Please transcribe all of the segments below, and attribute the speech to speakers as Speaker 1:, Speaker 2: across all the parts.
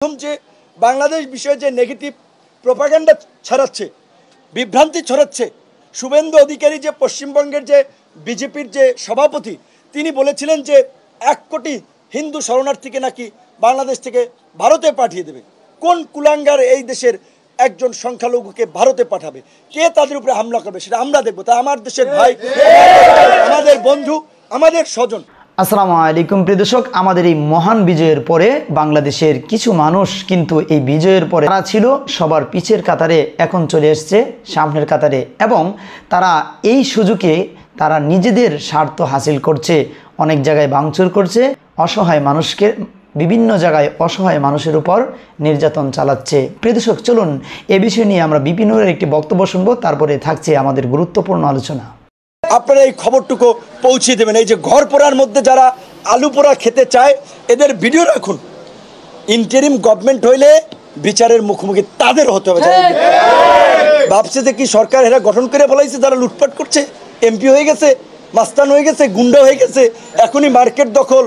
Speaker 1: যে বাংলাদেশ বিষয়ে যে নেগেটিভ প্রোপাগান্ডা ছড়াচ্ছে, বিভ্রান্তি ছড়াচ্ছে, শুভেন্দু অধিকারী যে পশ্চিমবঙ্গের যে বিজেপির যে সভাপতি, তিনি বলেছিলেন যে 1 কোটি হিন্দু শরণার্থীকে নাকি বাংলাদেশ থেকে ভারতে পাঠিয়ে দেবে। কোন কুলাঙ্গার এই দেশের একজন সংখ্যালঘুকে ভারতে পাঠাবে? কে তাদের উপরে হামলা করবে সেটা আমরা দেখব। তা আমার দেশের ভাই, আমাদের বন্ধু, আমাদের স্বজন।
Speaker 2: আসসালামু আলাইকুম প্রিয় দর্শক, আমাদের এই মহান বিজয়ের পরে বাংলাদেশের কিছু মানুষ কিন্তু এই বিজয়ের পরে তারা ছিল সবার পিছের কাতারে, এখন চলে এসছে সামনের কাতারে এবং তারা এই সুযোগে তারা নিজেদের স্বার্থ হাসিল করছে, অনেক জায়গায় ভাঙচুর করছে, অসহায় মানুষকে বিভিন্ন জায়গায় অসহায় মানুষের উপর নির্যাতন চালাচ্ছে। প্রিয় দর্শক, চলুন এ বিষয় নিয়ে আমরা বিপিনুরের একটি বক্তব্য শুনবো, তারপরে থাকছে আমাদের গুরুত্বপূর্ণ আলোচনা।
Speaker 1: আপনারা এই খবরটুকু পৌঁছে দেবেন। এই যে ঘর পোড়ার মধ্যে যারা আলু পোড়া খেতে চায়, এদের ভিডিও রাখুন। ইন্টারিম গভর্নমেন্ট হইলে বিচারের মুখোমুখি তাদের হতে হবে। ভাবছে যে কি সরকার এরা গঠন করে বলাইছে, যারা লুটপাট করছে, এমপি হয়ে গেছে, মাস্তান হয়ে গেছে, গুন্ডা হয়ে গেছে, এখনই মার্কেট দখল,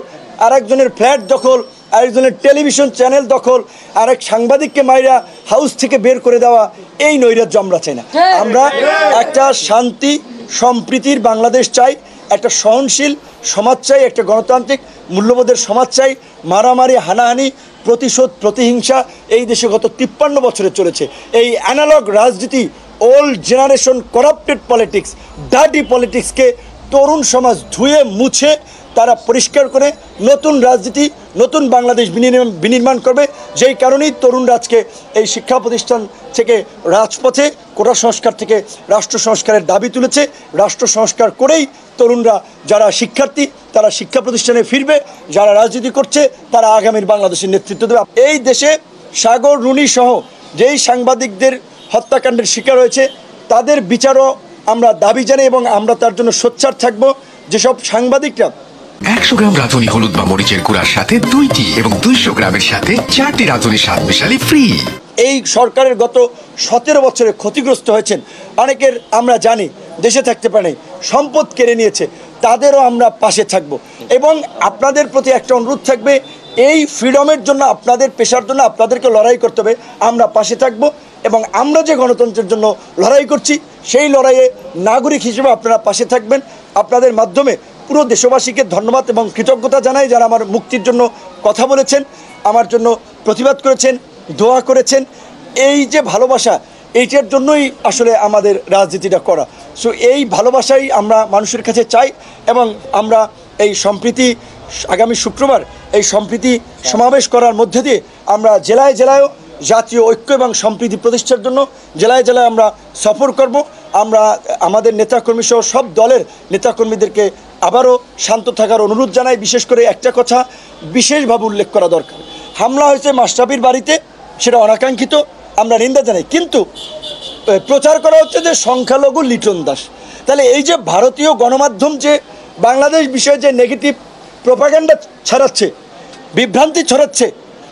Speaker 1: আরেকজনের ফ্ল্যাট দখল, আরেকজনের টেলিভিশন চ্যানেল দখল, আরেক সাংবাদিককে মাইরা হাউস থেকে বের করে দেওয়া, এই নৈরাজ্য আমরা চাই না। আমরা একটা শান্তি সম্প্রীতির বাংলাদেশ চাই, একটা সহনশীল সমাজ চাই, একটা গণতান্ত্রিক মূল্যবোধের সমাজ চাই। মারামারি, হানাহানি, প্রতিশোধ, প্রতিহিংসা এই দেশে গত 53 বছরে চলেছে। এই অ্যানালগ রাজনীতি, old generation corrupted politics, dirty পলিটিক্সকে তরুণ সমাজ ধুয়ে মুছে তারা পরিষ্কার করে নতুন রাজনীতি, নতুন বাংলাদেশ বিনির্মাণ করবে। যেই কারণেই তরুণরা আজকে এই শিক্ষা প্রতিষ্ঠান থেকে রাজপথে কোটা সংস্কার থেকে রাষ্ট্র সংস্কারের দাবি তুলেছে। রাষ্ট্র সংস্কার করেই তরুণরা, যারা শিক্ষার্থী তারা শিক্ষা প্রতিষ্ঠানে ফিরবে, যারা রাজনীতি করছে তারা আগামীর বাংলাদেশের নেতৃত্ব দেবে। এই দেশে সাগর রুনি সহ যেই সাংবাদিকদের হত্যাকাণ্ডের শিকার হয়েছে তাদের বিচারও আমরা দাবি জানাই এবং আমরা তার জন্য সোচ্চার থাকব। যেসব সাংবাদিকরা
Speaker 3: 100 গ্রাম রাঁধুনি হলুদ বা মরিচের গুঁড়ার সাথে 2টি এবং 200 গ্রামের সাথে 4টি রাঁধুনি স্বাদ মিশালি ফ্রি।
Speaker 1: এই সরকারের গত 17 বছরে ক্ষতিগ্রস্ত হয়েছেন অনেকের, আমরা জানি দেশে থাকতে পারে, সম্পদ কেড়ে নিয়েছে, তাদেরও আমরা পাশে থাকব। এবং আপনাদের প্রতি একটা অনুরোধ থাকবে, এই ফ্রিডমের জন্য, আপনাদের পেশার জন্য আপনাদেরকে লড়াই করতে হবে, আমরা পাশে থাকব। এবং আমরা যে গণতন্ত্রের জন্য লড়াই করছি সেই লড়াইয়ে নাগরিক হিসেবে আপনারা পাশে থাকবেন। আপনাদের মাধ্যমে পুরো দেশবাসীকে ধন্যবাদ এবং কৃতজ্ঞতা জানাই, যারা আমার মুক্তির জন্য কথা বলেছেন, আমার জন্য প্রতিবাদ করেছেন, দোয়া করেছেন। এই যে ভালোবাসা, এইটার জন্যই আসলে আমাদের রাজনীতিটা করা। সো এই ভালোবাসাই আমরা মানুষের কাছে চাই এবং আমরা এই সম্প্রীতি, আগামী শুক্রবার এই সম্প্রীতি সমাবেশ করার মধ্যে দিয়ে আমরা জেলায় জেলায়ও জাতীয় ঐক্য এবং সম্প্রীতি প্রতিষ্ঠার জন্য জেলায় জেলায় আমরা সফর করব। আমরা আমাদের নেতাকর্মী সহ সব দলের নেতাকর্মীদেরকে আবারও শান্ত থাকার অনুরোধ জানাই। বিশেষ করে একটা কথা বিশেষভাবে উল্লেখ করা দরকার, হামলা হয়েছে মাশরাফির বাড়িতে, সেটা অনাকাঙ্ক্ষিত, আমরা নিন্দা জানাই, কিন্তু প্রচার করা হচ্ছে যে সংখ্যালঘু লিটন দাস। তাহলে এই যে ভারতীয় গণমাধ্যম যে বাংলাদেশ বিষয়ে যে নেগেটিভ প্রোপাগান্ডা ছড়াচ্ছে, বিভ্রান্তি ছড়াচ্ছে,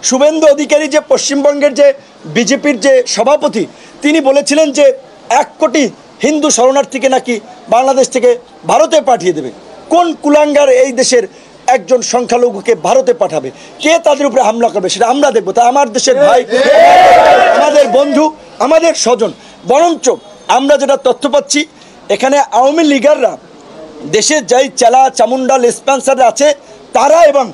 Speaker 1: শুভেন্দু অধিকারী যে পশ্চিমবঙ্গের যে বিজেপির যে সভাপতি, তিনি বলেছিলেন যে 1 কোটি হিন্দু শরণার্থীকে নাকি বাংলাদেশ থেকে ভারতে পাঠিয়ে দেবে। কোন কুলাঙ্গার এই দেশের একজন সংখ্যালঘুকে ভারতে পাঠাবে? কে তাদের উপরে হামলা করবে সেটা আমরা দেখব। তা আমার দেশের ভাই, আমাদের বন্ধু, আমাদের স্বজন। বরঞ্চ আমরা যেটা তথ্য পাচ্ছি, এখানে আওয়ামী লীগাররা, দেশের যাই চেলা চামুন্ডা লেসপেন্সার আছে তারা এবং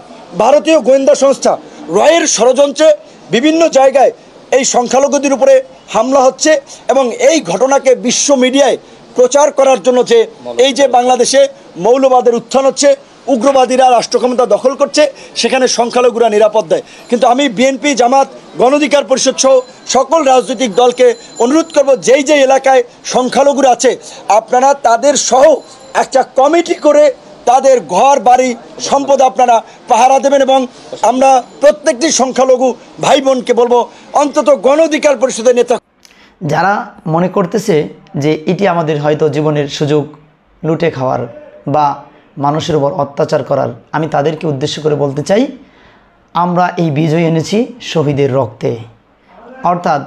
Speaker 1: ভারতীয় গোয়েন্দা সংস্থা রয়ের ষড়যন্ত্রে বিভিন্ন জায়গায় এই সংখ্যালঘুদের উপরে হামলা হচ্ছে এবং এই ঘটনাকে বিশ্ব মিডিয়ায় প্রচার করার জন্য যে এই যে বাংলাদেশে মৌলবাদের উত্থান হচ্ছে, উগ্রবাদীরা রাষ্ট্র ক্ষমতা দখল করছে, সেখানে সংখ্যালঘুরা নিরাপদ দেয়। কিন্তু আমি বিএনপি, জামাত, গণ অধিকার পরিষদ সহ সকল রাজনৈতিক দলকে অনুরোধ করব, যেই যে এলাকায় সংখ্যালঘুরা আছে আপনারা তাদের সহ একটা কমিটি করে তাদের ঘর বাড়ি সম্পদ আপনারা পাহারা দেবেন। এবং আমরা প্রত্যেকটি সংখ্যালঘু ভাই বোনকে বলবো, অন্তত গণ অধিকার পরিষদের নেতা
Speaker 2: যারা মনে করতেছে যে এটি আমাদের হয়তো জীবনের সুযোগ লুটে খাওয়ার বা মানুষের উপর অত্যাচার করার, আমি তাদেরকে উদ্দেশ্য করে বলতে চাই, আমরা এই বিজয় এনেছি শহীদের রক্তে। অর্থাৎ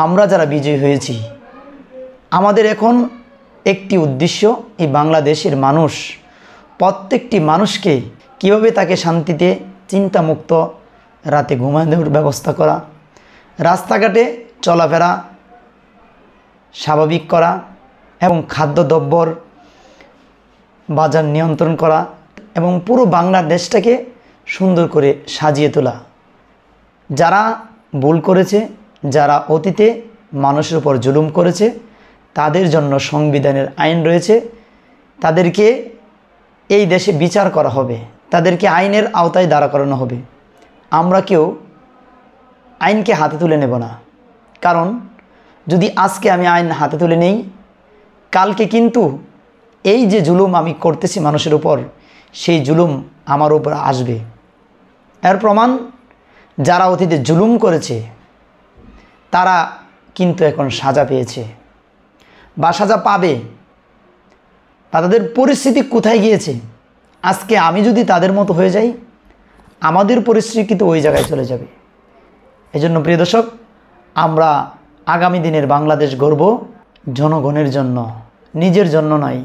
Speaker 2: আমরা যারা বিজয়ী হয়েছি, আমাদের এখন একটি উদ্দেশ্য, এই বাংলাদেশের মানুষ, প্রত্যেকটি মানুষকে কিভাবে তাকে শান্তিতে চিন্তামুক্ত রাতে ঘুমানোর ব্যবস্থা করা, রাস্তাঘাটে চলাফেরা স্বাভাবিক করা এবং খাদ্যদ্রব্যর বাজার নিয়ন্ত্রণ করা এবং পুরো বাংলাদেশটাকে সুন্দর করে সাজিয়ে তোলা। যারা ভুল করেছে, যারা অতীতে মানুষের উপর জুলুম করেছে, তাদের জন্য সংবিধানের আইন রয়েছে, তাদেরকে এই দেশে বিচার করা হবে, তাদেরকে আইনের আওতায় দাঁড়া করানো হবে। আমরা কেউ আইনকে হাতে তুলে নেব না, কারণ যদি আজকে আমি আইন হাতে তুলে নেই, কালকে কিন্তু এই যে জুলুম আমি করতেছি মানুষের উপর, সেই জুলুম আমার উপর আসবে। এর প্রমাণ যারা অতীতে জুলুম করেছে তারা কিন্তু এখন সাজা পেয়েছে বা সাজা পাবে, বা তাদের পরিস্থিতি কোথায় গিয়েছে। আজকে আমি যদি তাদের মতো হয়ে যাই, আমাদের পরিস্থিতি কিন্তু ওই জায়গায় চলে যাবে। এজন্য প্রিয় দর্শক, আমরা আগামী দিনের বাংলাদেশ গড়ব জনগণের জন্য, নিজের জন্য নয়।